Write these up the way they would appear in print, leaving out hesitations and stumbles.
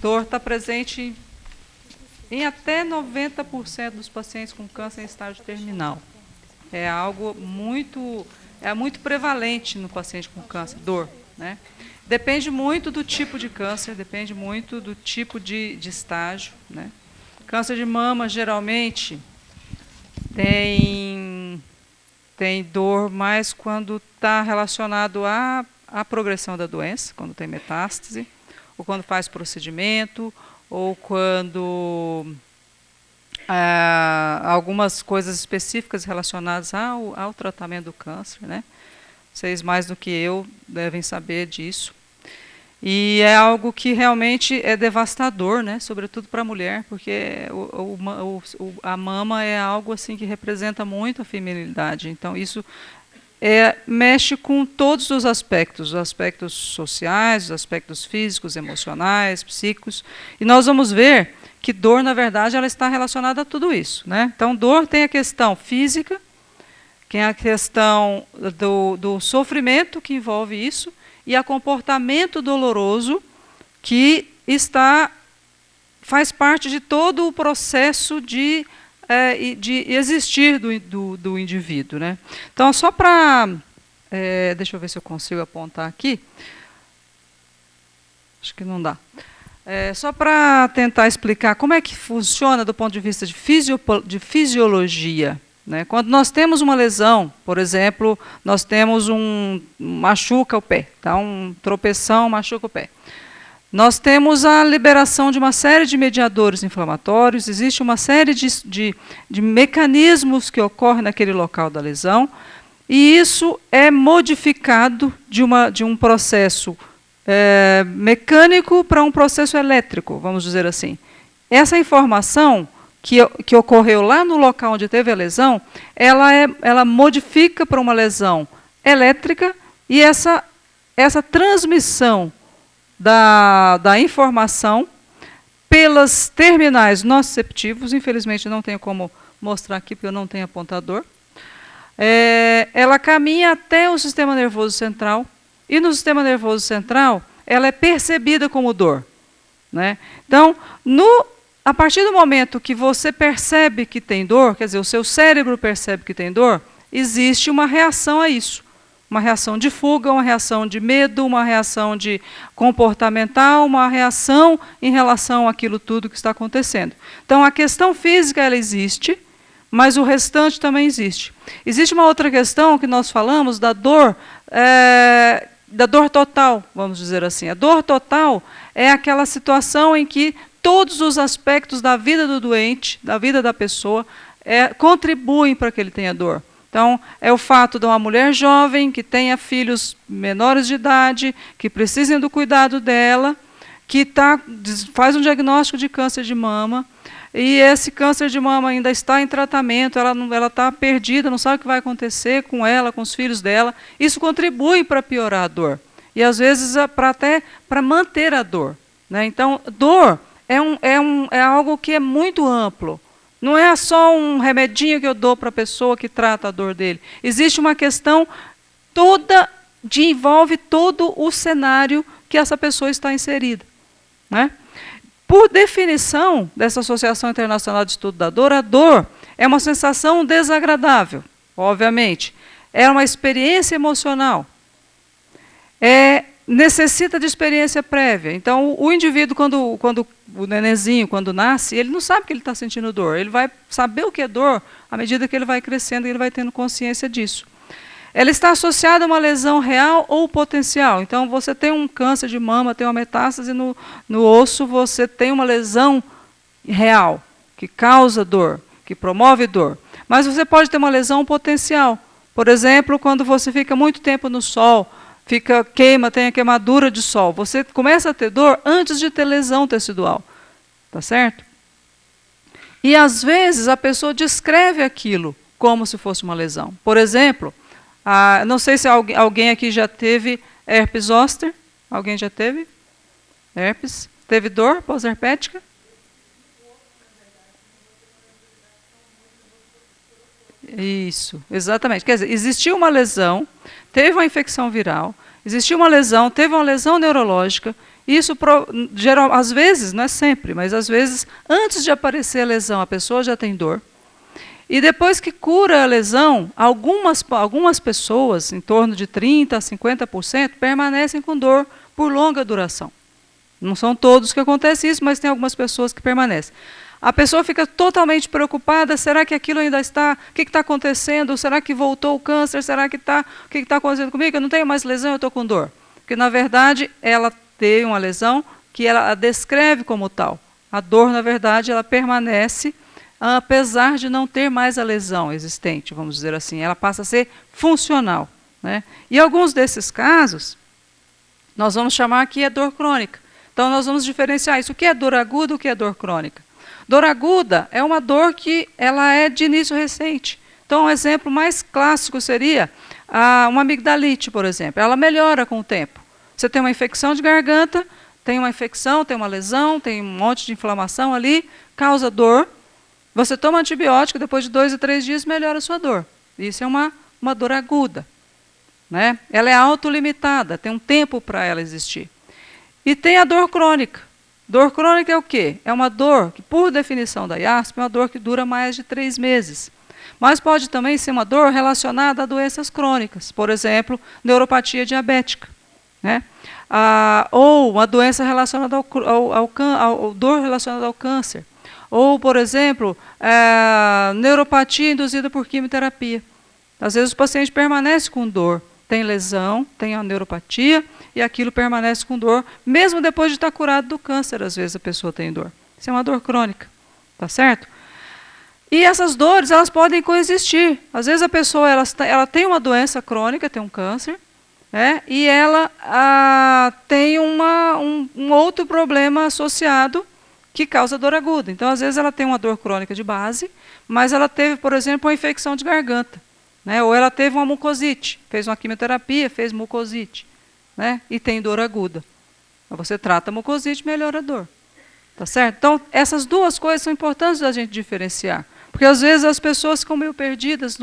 Dor está presente em até 90% dos pacientes com câncer em estágio terminal. É algo muito prevalente no paciente com câncer, dor, né? Depende muito do tipo de câncer, depende muito do tipo de estágio, né? Câncer de mama, geralmente, tem dor mais quando está relacionado à progressão da doença, quando tem metástase, ou quando faz procedimento, ou quando algumas coisas específicas relacionadas ao tratamento do câncer, né? Vocês mais do que eu devem saber disso. E é algo que realmente é devastador, né? Sobretudo para a mulher, porque a mama é algo assim que representa muito a feminilidade. Então isso mexe com todos os aspectos sociais, os aspectos físicos, emocionais, psíquicos. E nós vamos ver que dor, na verdade, ela está relacionada a tudo isso, né? Então, dor tem a questão física, tem a questão do sofrimento que envolve isso, e a comportamento doloroso que faz parte de todo o processo de existir do indivíduo, né? Então, só para... deixa eu ver se eu consigo apontar aqui. Acho que não dá. Só para tentar explicar como é que funciona do ponto de vista de fisiologia. Né? Quando nós temos uma lesão, por exemplo, nós temos machuca o pé, tá? Um tropeção machuca o pé. Nós temos a liberação de uma série de mediadores inflamatórios, existe uma série de mecanismos que ocorrem naquele local da lesão, e isso é modificado de um processo mecânico para um processo elétrico, vamos dizer assim. Essa informação que ocorreu lá no local onde teve a lesão, ela modifica para uma lesão elétrica, e essa transmissão da informação pelas terminais nociceptivos, infelizmente não tenho como mostrar aqui porque eu não tenho apontador, ela caminha até o sistema nervoso central, e no sistema nervoso central ela é percebida como dor, né? Então, a partir do momento que você percebe que tem dor, quer dizer, o seu cérebro percebe que tem dor, existe uma reação a isso. Uma reação de fuga, uma reação de medo, uma reação de comportamental, uma reação em relação àquilo tudo que está acontecendo. Então, a questão física, ela existe, mas o restante também existe. Existe uma outra questão que nós falamos da dor total, vamos dizer assim. A dor total é aquela situação em que todos os aspectos da vida do doente, da vida da pessoa, contribuem para que ele tenha dor. Então, é o fato de uma mulher jovem que tenha filhos menores de idade, que precisem do cuidado dela, que faz um diagnóstico de câncer de mama, e esse câncer de mama ainda está em tratamento, ela está perdida, não sabe o que vai acontecer com ela, com os filhos dela. Isso contribui para piorar a dor. E, às vezes, até para manter a dor, né? Então, dor é algo que é muito amplo. Não é só um remedinho que eu dou para a pessoa que trata a dor dele. Existe uma questão envolve todo o cenário que essa pessoa está inserida, né? Por definição dessa Associação Internacional de Estudo da Dor, a dor é uma sensação desagradável, obviamente. É uma experiência emocional. Necessita de experiência prévia. Então, o indivíduo, quando o nenenzinho, quando nasce, ele não sabe que ele está sentindo dor. Ele vai saber o que é dor à medida que ele vai crescendo e ele vai tendo consciência disso. Ela está associada a uma lesão real ou potencial. Então, você tem um câncer de mama, tem uma metástase no osso, você tem uma lesão real, que causa dor, que promove dor. Mas você pode ter uma lesão potencial. Por exemplo, quando você fica muito tempo no sol, tem a queimadura de sol. Você começa a ter dor antes de ter lesão tecidual. Tá certo? E, às vezes, a pessoa descreve aquilo como se fosse uma lesão. Por exemplo, não sei se alguém aqui já teve herpes zoster. Alguém já teve? Herpes? Teve dor pós-herpética? Isso, exatamente. Quer dizer, existiu uma lesão, teve uma infecção viral, existiu uma lesão, teve uma lesão neurológica, Isso, às vezes, não é sempre, mas às vezes, antes de aparecer a lesão, a pessoa já tem dor. E depois que cura a lesão, algumas pessoas, em torno de 30% a 50%, permanecem com dor por longa duração. Não são todos que acontece isso, mas tem algumas pessoas que permanecem. A pessoa fica totalmente preocupada, será que aquilo ainda está, o que está acontecendo, será que voltou o câncer, será que está, o que está acontecendo comigo, eu não tenho mais lesão, eu estou com dor. Porque, na verdade, ela tem uma lesão que ela a descreve como tal. A dor, na verdade, ela permanece, apesar de não ter mais a lesão existente, vamos dizer assim, ela passa a ser funcional, né? E alguns desses casos, nós vamos chamar aqui a dor crônica. Então, nós vamos diferenciar isso. O que é dor aguda e o que é dor crônica? Dor aguda é uma dor que ela é de início recente. Então, um exemplo mais clássico seria uma amigdalite, por exemplo. Ela melhora com o tempo. Você tem uma infecção de garganta, tem uma infecção, tem uma lesão, tem um monte de inflamação ali, causa dor. Você toma antibiótico, depois de 2 a 3 dias melhora a sua dor. Isso é uma dor aguda, né? Ela é autolimitada, tem um tempo para ela existir. E tem a dor crônica. Dor crônica é o quê? É uma dor que, por definição da IASP, é uma dor que dura mais de 3 meses. Mas pode também ser uma dor relacionada a doenças crônicas, por exemplo, neuropatia diabética, né? Ou uma doença relacionada ao dor relacionada ao câncer. Ou, por exemplo, neuropatia induzida por quimioterapia. Às vezes o paciente permanece com dor, tem lesão, tem a neuropatia, e aquilo permanece com dor, mesmo depois de estar curado do câncer, às vezes a pessoa tem dor. Isso é uma dor crônica, tá certo? E essas dores, elas podem coexistir. Às vezes a pessoa ela tem uma doença crônica, tem um câncer, né, e ela tem um outro problema associado que causa dor aguda. Então, às vezes ela tem uma dor crônica de base, mas ela teve, por exemplo, uma infecção de garganta, né, ou ela teve uma mucosite, fez uma quimioterapia, fez mucosite, né, e tem dor aguda. Então, você trata a mucosite, melhora a dor. Tá certo? Então, essas duas coisas são importantes da gente diferenciar. Porque, às vezes, as pessoas ficam meio perdidas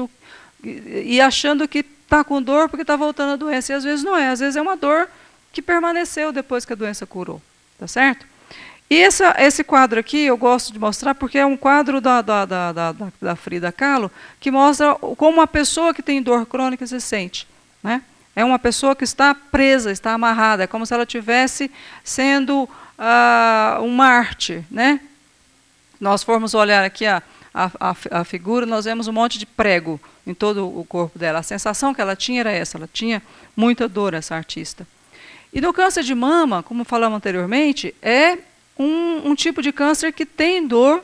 e achando que está com dor porque está voltando a doença. E, às vezes, não é. Às vezes, é uma dor que permaneceu depois que a doença curou. Tá certo? E esse quadro aqui eu gosto de mostrar porque é um quadro da Frida Kahlo que mostra como uma pessoa que tem dor crônica se sente, né? É uma pessoa que está presa, está amarrada. É como se ela estivesse sendo um mártir, né? Nós formos olhar aqui a figura, nós vemos um monte de prego em todo o corpo dela. A sensação que ela tinha era essa, ela tinha muita dor, essa artista. E no câncer de mama, como falamos anteriormente, é um tipo de câncer que tem dor,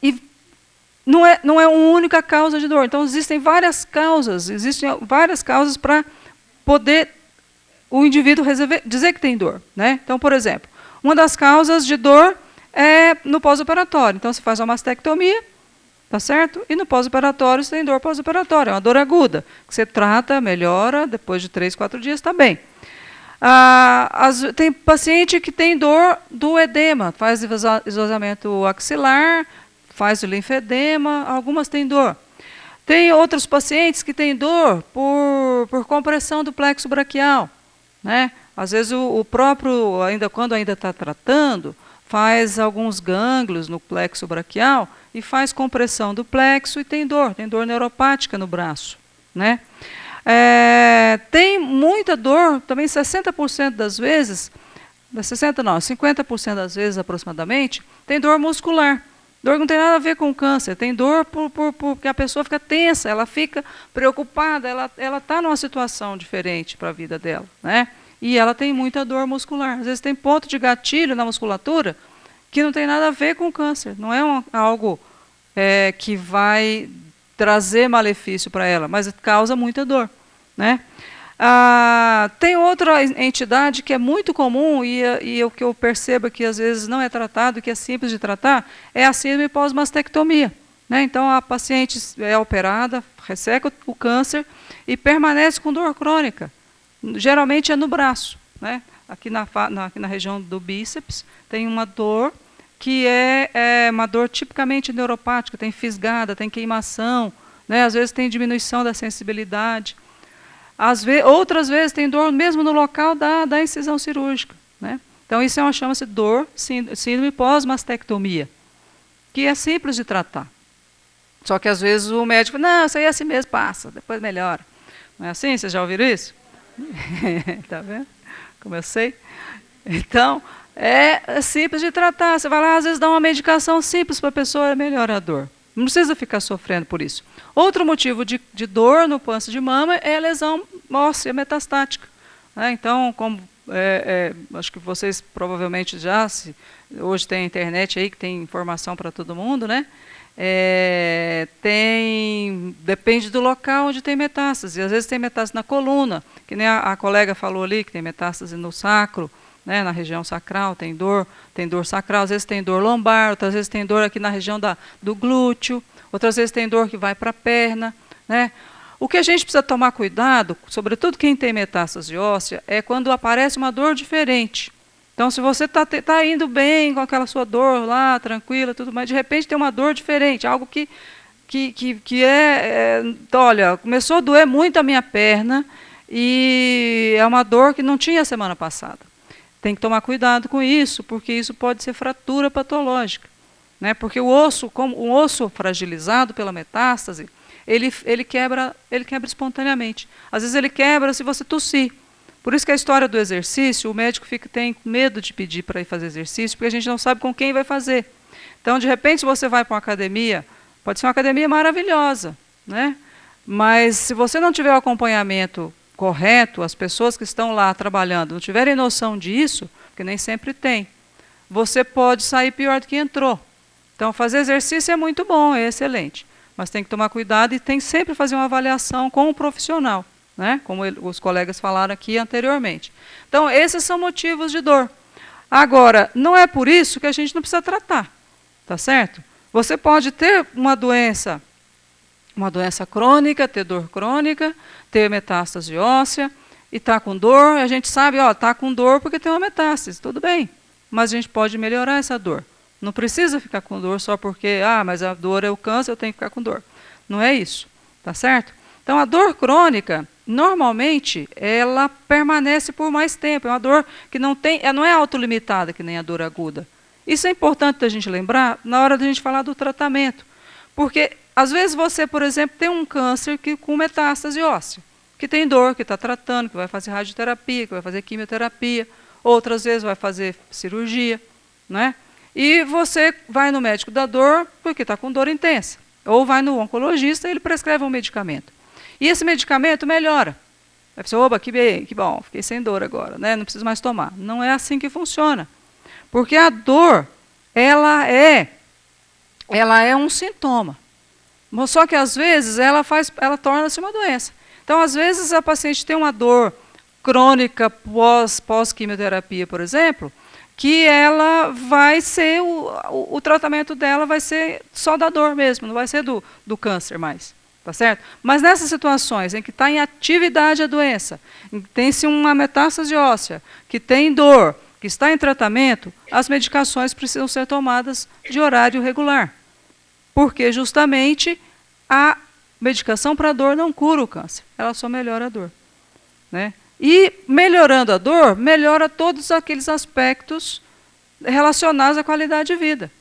e não é uma única causa de dor. Então, existem várias causas para poder o indivíduo dizer que tem dor, né? Então, por exemplo, uma das causas de dor é no pós-operatório. Então, você faz uma mastectomia, tá certo? E no pós-operatório você tem dor pós-operatória, é uma dor aguda, que você trata, melhora, depois de 3, 4 dias está bem. Tem paciente que tem dor do edema, faz esvaziamento axilar, faz o linfedema, algumas têm dor. Tem outros pacientes que têm dor por compressão do plexo braquial, né? Às vezes o próprio, quando ainda está tratando, faz alguns gânglios no plexo braquial e faz compressão do plexo e tem dor neuropática no braço, né? Tem muita dor, também 60% das vezes, 50% das vezes aproximadamente, tem dor muscular. Dor que não tem nada a ver com câncer, tem dor porque a pessoa fica tensa, ela fica preocupada, ela está numa situação diferente para a vida dela, né? E ela tem muita dor muscular. Às vezes tem ponto de gatilho na musculatura que não tem nada a ver com câncer, não é algo que vai trazer malefício para ela, mas causa muita dor, né? Tem outra entidade que é muito comum e o que eu percebo que às vezes não é tratado, que é simples de tratar, é a síndrome pós-mastectomia, né? Então a paciente é operada, resseca o câncer e permanece com dor crônica. Geralmente é no braço, né? Aqui na região do bíceps tem uma dor que é uma dor tipicamente neuropática, tem fisgada, tem queimação, né? Às vezes tem diminuição da sensibilidade. Outras vezes tem dor mesmo no local da incisão cirúrgica, né? Então, isso chama-se dor, síndrome pós-mastectomia, que é simples de tratar. Só que, às vezes, o médico fala, não, isso aí é assim mesmo, passa, depois melhora. Não é assim? Vocês já ouviram isso? Está vendo? Como eu sei. Então, é simples de tratar. Você vai lá, às vezes, dá uma medicação simples para a pessoa, melhora a dor. Não precisa ficar sofrendo por isso. Outro motivo de dor no câncer de mama é a lesão óssea metastática, né? Então, como acho que vocês provavelmente hoje tem a internet aí que tem informação para todo mundo, né? Depende do local onde tem metástase. Às vezes tem metástase na coluna, que nem a colega falou ali, que tem metástase no sacro, né, na região sacral, tem dor sacral, às vezes tem dor lombar, outras vezes tem dor aqui na região do glúteo, outras vezes tem dor que vai para a perna, né? O que a gente precisa tomar cuidado, sobretudo quem tem metástase óssea, é quando aparece uma dor diferente. Então, se você está indo bem com aquela sua dor lá, tranquila, tudo mais, de repente tem uma dor diferente, algo que olha, começou a doer muito a minha perna e é uma dor que não tinha semana passada. Tem que tomar cuidado com isso, porque isso pode ser fratura patológica, né? Porque o osso, como um osso fragilizado pela metástase, ele quebra espontaneamente. Às vezes ele quebra se você tossir. Por isso que a história do exercício, o médico tem medo de pedir para ir fazer exercício, porque a gente não sabe com quem vai fazer. Então, de repente, você vai para uma academia, pode ser uma academia maravilhosa, né? Mas se você não tiver o acompanhamento correto, as pessoas que estão lá trabalhando não tiverem noção disso, porque nem sempre tem, você pode sair pior do que entrou. Então, fazer exercício é muito bom, é excelente, mas tem que tomar cuidado e tem que sempre fazer uma avaliação com um profissional, né? Como os colegas falaram aqui anteriormente. Então, esses são motivos de dor. Agora, não é por isso que a gente não precisa tratar, tá certo? Você pode ter uma doença crônica, ter dor crônica, ter metástase óssea, e está com dor, a gente sabe, está com dor porque tem uma metástase, tudo bem, mas a gente pode melhorar essa dor. Não precisa ficar com dor só porque, mas a dor é o câncer, eu tenho que ficar com dor. Não é isso, tá certo? Então, a dor crônica, normalmente, ela permanece por mais tempo. É uma dor que não é autolimitada, que nem a dor aguda. Isso é importante a gente lembrar na hora da gente falar do tratamento. Porque, às vezes, você, por exemplo, tem um câncer com metástase óssea, que tem dor, que está tratando, que vai fazer radioterapia, que vai fazer quimioterapia, outras vezes vai fazer cirurgia, né? E você vai no médico da dor porque está com dor intensa. Ou vai no oncologista e ele prescreve um medicamento. E esse medicamento melhora. Aí você, oba, que bom, fiquei sem dor agora, né? Não preciso mais tomar. Não é assim que funciona. Porque a dor, ela é um sintoma. Só que, às vezes, ela torna-se uma doença. Então, às vezes, a paciente tem uma dor crônica pós-quimioterapia, por exemplo, que ela vai ser, o tratamento dela vai ser só da dor mesmo, não vai ser do câncer mais. Tá certo? Mas nessas situações em que está em atividade a doença, tem-se uma metástase óssea, que tem dor, que está em tratamento, as medicações precisam ser tomadas de horário regular. Porque justamente a medicação para a dor não cura o câncer, ela só melhora a dor, né? E melhorando a dor, melhora todos aqueles aspectos relacionados à qualidade de vida,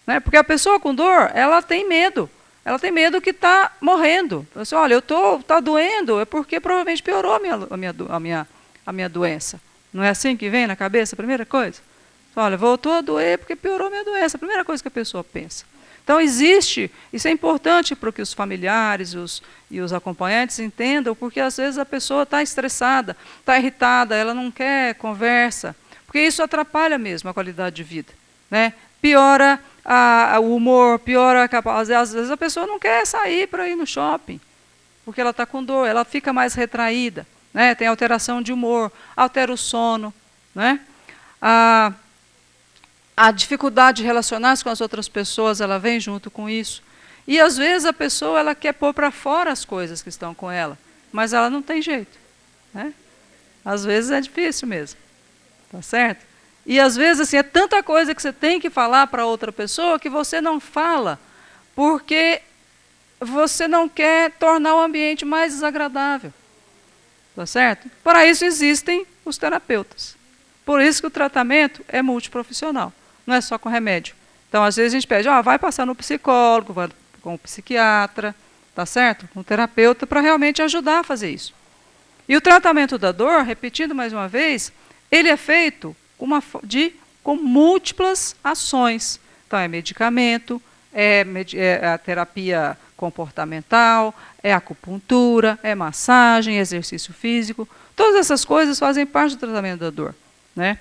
né? Porque a pessoa com dor, ela tem medo. Ela tem medo que está morrendo. Ela diz, olha, está doendo, é porque provavelmente piorou a minha doença. Não é assim que vem na cabeça a primeira coisa? Olha, voltou a doer porque piorou a minha doença. A primeira coisa que a pessoa pensa. Então, isso é importante para que os familiares e os acompanhantes entendam, porque às vezes a pessoa está estressada, está irritada, ela não quer conversa, porque isso atrapalha mesmo a qualidade de vida, né? Piora o humor, piora a capacidade. Às vezes a pessoa não quer sair para ir no shopping, porque ela está com dor, ela fica mais retraída, né? Tem alteração de humor, altera o sono, né? A dificuldade de relacionar-se com as outras pessoas, ela vem junto com isso. E às vezes a pessoa ela quer pôr para fora as coisas que estão com ela, mas ela não tem jeito, né? Às vezes é difícil mesmo, tá certo? E às vezes assim, é tanta coisa que você tem que falar para outra pessoa que você não fala, porque você não quer tornar o ambiente mais desagradável. Tá certo? Para isso existem os terapeutas. Por isso que o tratamento é multiprofissional, não é só com remédio. Então, às vezes a gente pede, vai passar no psicólogo, vai com o psiquiatra, tá certo? Com o terapeuta, para realmente ajudar a fazer isso. E o tratamento da dor, repetindo mais uma vez, ele é feito com múltiplas ações. Então, é medicamento, é a terapia comportamental, é acupuntura, é massagem, exercício físico. Todas essas coisas fazem parte do tratamento da dor, né?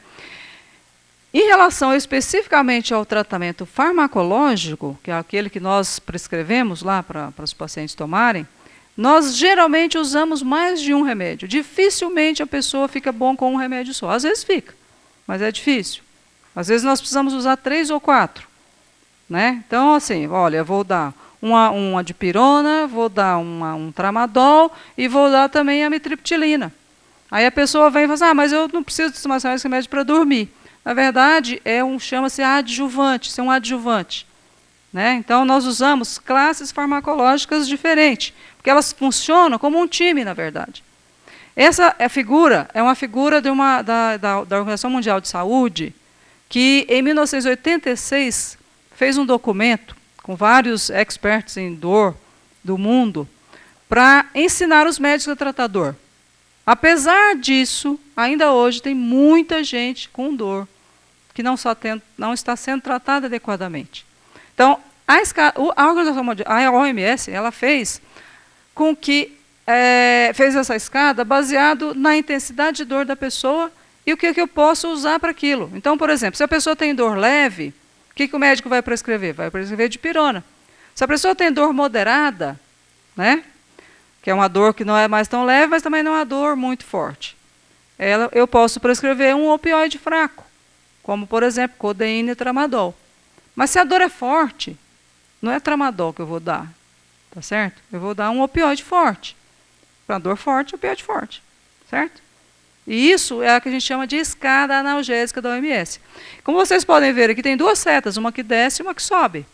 Em relação especificamente ao tratamento farmacológico, que é aquele que nós prescrevemos lá para os pacientes tomarem, nós geralmente usamos mais de um remédio. Dificilmente a pessoa fica bom com um remédio só. Às vezes fica, mas é difícil. Às vezes nós precisamos usar 3 ou 4. Né? Então, assim, olha, eu vou dar uma dipirona, vou dar um tramadol e vou dar também a amitriptilina. Aí a pessoa vem e fala assim, mas eu não preciso tomar esse remédio para dormir. Na verdade, chama-se adjuvante, isso é um adjuvante. Né? Então, nós usamos classes farmacológicas diferentes, porque elas funcionam como um time, na verdade. Essa figura é uma figura da Organização Mundial de Saúde, que em 1986 fez um documento com vários experts em dor do mundo para ensinar os médicos a tratar dor. Apesar disso, ainda hoje tem muita gente com dor que não está sendo tratada adequadamente. Então, a OMS ela fez com que fez essa escada baseado na intensidade de dor da pessoa e o que eu posso usar para aquilo. Então, por exemplo, se a pessoa tem dor leve, o que o médico vai prescrever? Vai prescrever dipirona. Se a pessoa tem dor moderada, né, que é uma dor que não é mais tão leve, mas também não é uma dor muito forte, eu posso prescrever um opioide fraco, como, por exemplo, codeína e tramadol. Mas se a dor é forte, não é tramadol que eu vou dar, tá certo? Eu vou dar um opioide forte. Para dor forte, opioide forte, certo? E isso é a que a gente chama de escada analgésica da OMS. Como vocês podem ver aqui, tem 2 setas, uma que desce e uma que sobe.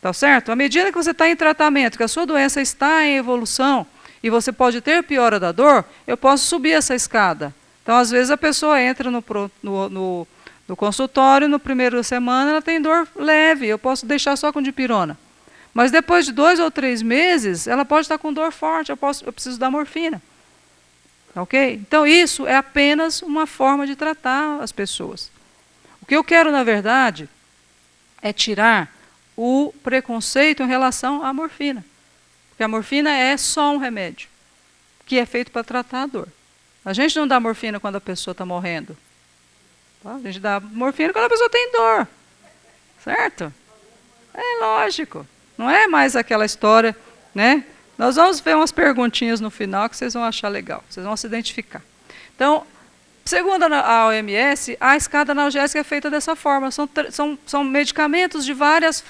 Tá certo? À medida que você está em tratamento, que a sua doença está em evolução, e você pode ter piora da dor, eu posso subir essa escada. Então, às vezes, a pessoa entra no consultório, no primeiro semana, ela tem dor leve, eu posso deixar só com dipirona. Mas depois de 2 ou 3 meses, ela pode estar com dor forte, eu preciso dar morfina. Ok? Então, isso é apenas uma forma de tratar as pessoas. O que eu quero, na verdade, é tirar o preconceito em relação à morfina. Porque a morfina é só um remédio, que é feito para tratar a dor. A gente não dá morfina quando a pessoa está morrendo. Tá? A gente dá morfina quando a pessoa tem dor. Certo? É lógico. Não é mais aquela história, né? Nós vamos ver umas perguntinhas no final que vocês vão achar legal, vocês vão se identificar. Então, segundo a OMS, a escada analgésica é feita dessa forma. São medicamentos de várias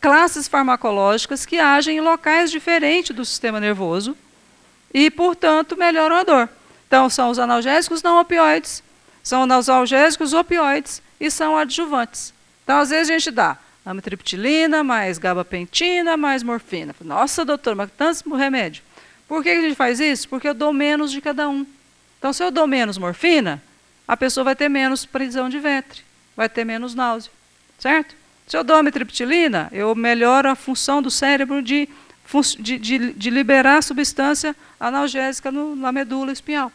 classes farmacológicas que agem em locais diferentes do sistema nervoso e, portanto, melhoram a dor. Então, são os analgésicos não opioides, são os analgésicos opioides e são adjuvantes. Então, às vezes a gente dá amitriptilina, mais gabapentina, mais morfina. Nossa, doutor, mas tanto remédio. Por que a gente faz isso? Porque eu dou menos de cada um. Então, se eu dou menos morfina, a pessoa vai ter menos prisão de ventre, vai ter menos náusea, certo? Se eu dou amitriptilina, eu melhoro a função do cérebro de liberar substância analgésica na medula espinhal.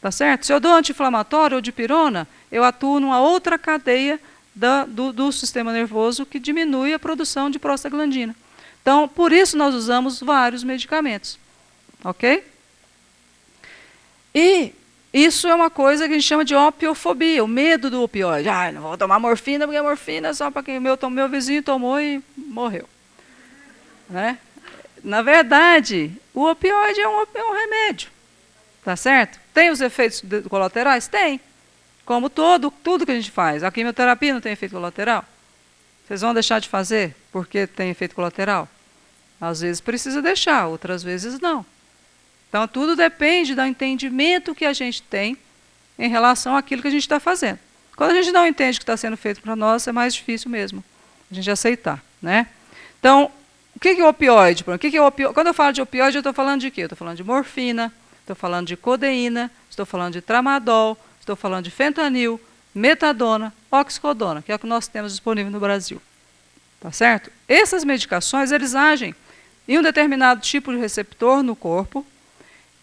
Tá certo? Se eu dou anti-inflamatório ou dipirona, eu atuo numa outra cadeia do sistema nervoso que diminui a produção de prostaglandina. Então, por isso nós usamos vários medicamentos. Ok? E isso é uma coisa que a gente chama de opiofobia, o medo do opioide. Não vou tomar morfina porque a morfina é só para quem meu vizinho tomou e morreu. Né? Na verdade, o opioide é um remédio. Tá certo? Tem os efeitos colaterais? Tem. Como tudo que a gente faz. A quimioterapia não tem efeito colateral? Vocês vão deixar de fazer porque tem efeito colateral? Às vezes precisa deixar, outras vezes não. Então, tudo depende do entendimento que a gente tem em relação àquilo que a gente está fazendo. Quando a gente não entende o que está sendo feito para nós, é mais difícil mesmo a gente aceitar. Né? Então, O que é opioide? Quando eu falo de opioide, eu estou falando de quê? Eu estou falando de morfina, estou falando de codeína, estou falando de tramadol, estou falando de fentanil, metadona, oxicodona, que é o que nós temos disponível no Brasil. Tá certo? Essas medicações, eles agem em um determinado tipo de receptor no corpo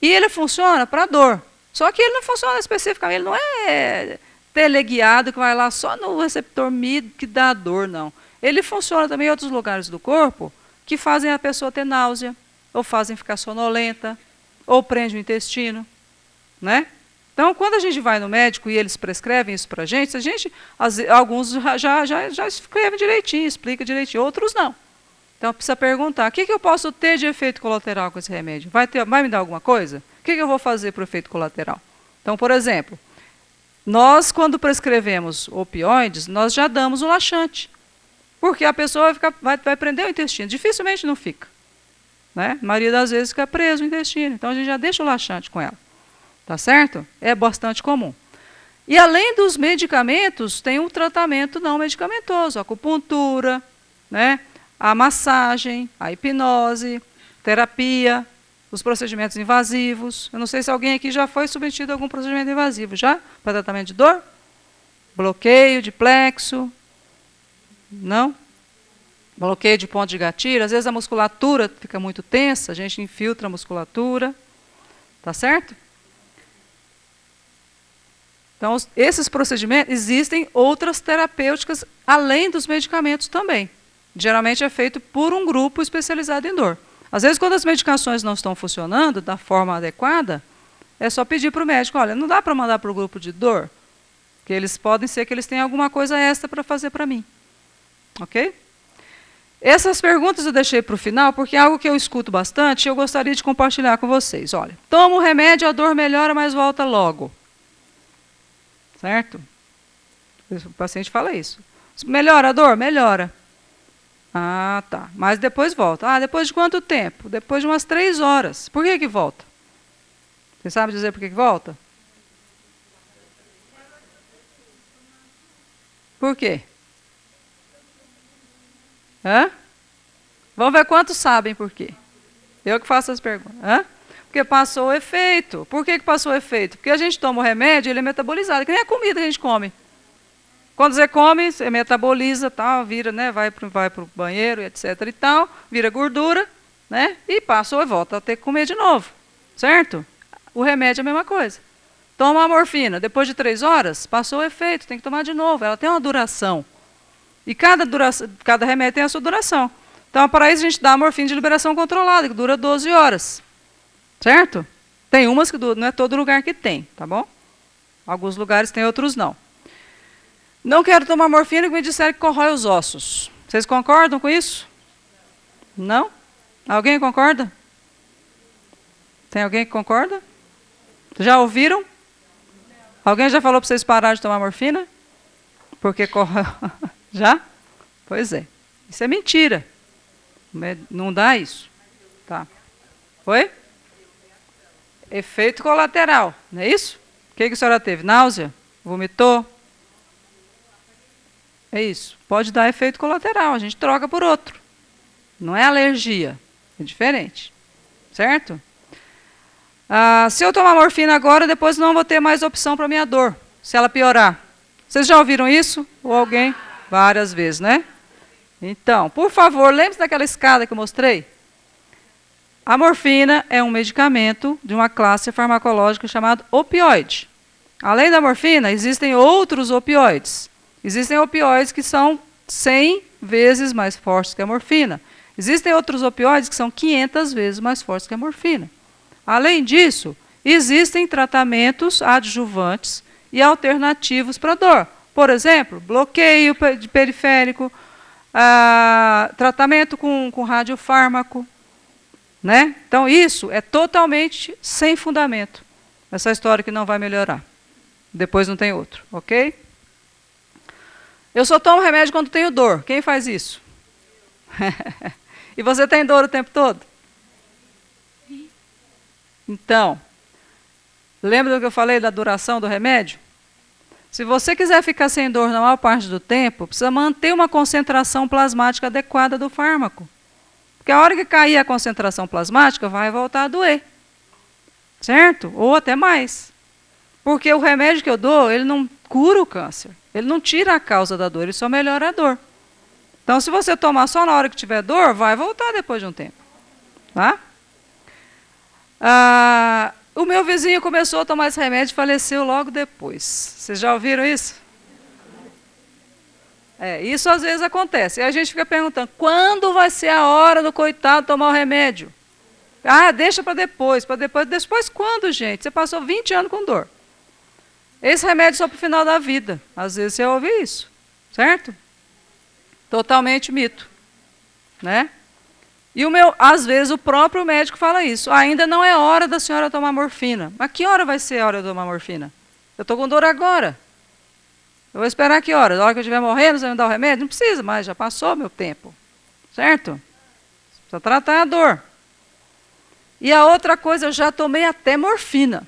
e ele funciona para dor. Só que ele não funciona especificamente, ele não é teleguiado que vai lá só no receptor MID que dá dor, não. Ele funciona também em outros lugares do corpo que fazem a pessoa ter náusea, ou fazem ficar sonolenta, ou prende o intestino, né? Então, quando a gente vai no médico e eles prescrevem isso para a gente, alguns já escrevem direitinho, explica direitinho, outros não. Então, precisa perguntar, o que eu posso ter de efeito colateral com esse remédio? Vai me dar alguma coisa? O que eu vou fazer para o efeito colateral? Então, por exemplo, nós, quando prescrevemos opioides, nós já damos o laxante. Porque a pessoa vai prender o intestino. Dificilmente não fica. Né? A maioria das vezes fica preso o intestino. Então, a gente já deixa o laxante com ela. Tá certo? É bastante comum. E, além dos medicamentos, tem um tratamento não medicamentoso. A acupuntura, né? A massagem, a hipnose, terapia, os procedimentos invasivos. Eu não sei se alguém aqui já foi submetido a algum procedimento invasivo. Já? Para tratamento de dor? Bloqueio de plexo? Não? Bloqueio de ponto de gatilho. Às vezes a musculatura fica muito tensa, a gente infiltra a musculatura. Tá certo? Então, esses procedimentos, existem outras terapêuticas além dos medicamentos também. Geralmente é feito por um grupo especializado em dor. Às vezes, quando as medicações não estão funcionando da forma adequada, é só pedir para o médico, olha, não dá para mandar para o grupo de dor, porque eles podem ser que eles tenham alguma coisa extra para fazer para mim. Ok? Essas perguntas eu deixei para o final, porque é algo que eu escuto bastante e eu gostaria de compartilhar com vocês. Olha, toma o remédio, a dor melhora, mas volta logo. Certo? O paciente fala isso. Melhora a dor? Melhora. Ah, tá. Mas depois volta. Ah, depois de quanto tempo? Depois de umas 3 horas. Por que volta? Você sabe dizer por que volta? Por quê? Hã? Vamos ver quantos sabem por quê. Eu que faço as perguntas. Hã? Porque passou o efeito. Por que passou o efeito? Porque a gente toma o remédio, ele é metabolizado, que nem a comida que a gente come. Quando você come, você metaboliza, tal, vira, né, vai para o banheiro, etc. e tal, vira gordura, né, e passou e volta a ter que comer de novo. Certo? O remédio é a mesma coisa. Toma a morfina, depois de 3 horas, passou o efeito, tem que tomar de novo. Ela tem uma duração. E cada remédio tem a sua duração. Então, para isso, a gente dá a morfina de liberação controlada, que dura 12 horas. Certo? Tem umas que não é todo lugar que tem, tá bom? Alguns lugares tem, outros não. Não quero tomar morfina, que me disseram que corrói os ossos. Vocês concordam com isso? Não? Alguém concorda? Tem alguém que concorda? Já ouviram? Alguém já falou para vocês pararem de tomar morfina? Porque corrói... Já? Pois é. Isso é mentira. Não dá isso. Tá. Oi? Efeito colateral, não é isso? O que a senhora teve? Náusea? Vomitou? É isso. Pode dar efeito colateral, a gente troca por outro. Não é alergia, é diferente. Certo? Se eu tomar morfina agora, depois não vou ter mais opção para minha dor, se ela piorar. Vocês já ouviram isso? Ou alguém? Várias vezes, né? Então, por favor, lembre-se daquela escada que eu mostrei? A morfina é um medicamento de uma classe farmacológica chamada opioide. Além da morfina, existem outros opioides. Existem opioides que são 100 vezes mais fortes que a morfina. Existem outros opioides que são 500 vezes mais fortes que a morfina. Além disso, existem tratamentos adjuvantes e alternativos para dor. Por exemplo, bloqueio de periférico, tratamento com radiofármaco. Né? Então, isso é totalmente sem fundamento. Essa história que não vai melhorar. Depois não tem outro, ok? Eu só tomo remédio quando tenho dor. Quem faz isso? E você tem dor o tempo todo? Então, lembra do que eu falei da duração do remédio? Se você quiser ficar sem dor na maior parte do tempo, precisa manter uma concentração plasmática adequada do fármaco. Porque a hora que cair a concentração plasmática, vai voltar a doer. Certo? Ou até mais. Porque o remédio que eu dou, ele não cura o câncer. Ele não tira a causa da dor, ele só melhora a dor. Então, se você tomar só na hora que tiver dor, vai voltar depois de um tempo. Tá? O meu vizinho começou a tomar esse remédio e faleceu logo depois. Vocês já ouviram isso? Isso às vezes acontece. E a gente fica perguntando, quando vai ser a hora do coitado tomar o remédio? Deixa para depois. Depois quando, gente? Você passou 20 anos com dor. Esse remédio é só para o final da vida. Às vezes você ouve isso, certo? Totalmente mito. Né? E às vezes o próprio médico fala isso. Ainda não é hora da senhora tomar morfina. Mas que hora vai ser a hora de tomar morfina? Eu estou com dor agora. Eu vou esperar que hora? Na hora que eu estiver morrendo, você vai me dar o remédio? Não precisa mais, já passou meu tempo. Certo? Precisa tratar a dor. E a outra coisa, eu já tomei até morfina.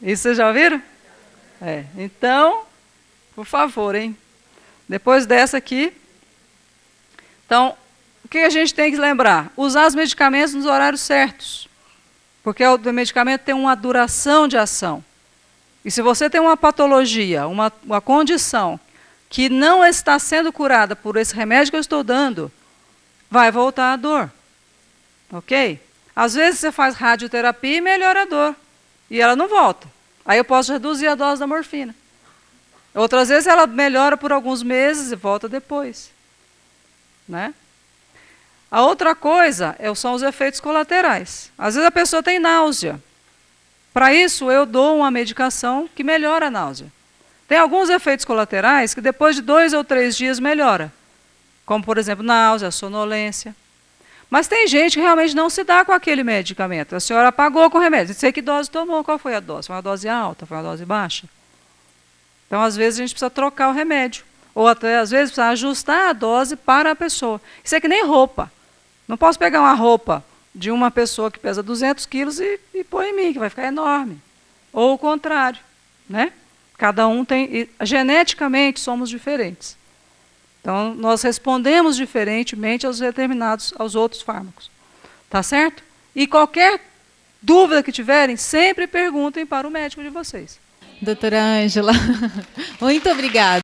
Isso vocês já ouviram? Então, por favor, hein? Depois dessa aqui. Então, o que a gente tem que lembrar? Usar os medicamentos nos horários certos. Porque o medicamento tem uma duração de ação. E se você tem uma patologia, uma condição que não está sendo curada por esse remédio que eu estou dando, vai voltar a dor. Ok? Às vezes você faz radioterapia e melhora a dor. E ela não volta. Aí eu posso reduzir a dose da morfina. Outras vezes ela melhora por alguns meses e volta depois. Né? A outra coisa são os efeitos colaterais. Às vezes a pessoa tem náusea. Para isso, eu dou uma medicação que melhora a náusea. Tem alguns efeitos colaterais que depois de 2 ou 3 dias melhora. Como, por exemplo, náusea, sonolência. Mas tem gente que realmente não se dá com aquele medicamento. A senhora pagou com o remédio. Não sei que dose tomou. Qual foi a dose? Foi uma dose alta? Foi uma dose baixa? Então, às vezes, a gente precisa trocar o remédio. Ou até, às vezes, precisa ajustar a dose para a pessoa. Isso é que nem roupa. Não posso pegar uma roupa de uma pessoa que pesa 200 quilos e pôr em mim, que vai ficar enorme. Ou o contrário. Né? Cada um tem... Geneticamente, somos diferentes. Então, nós respondemos diferentemente aos outros fármacos. Tá certo? E qualquer dúvida que tiverem, sempre perguntem para o médico de vocês. Doutora Ângela, muito obrigada.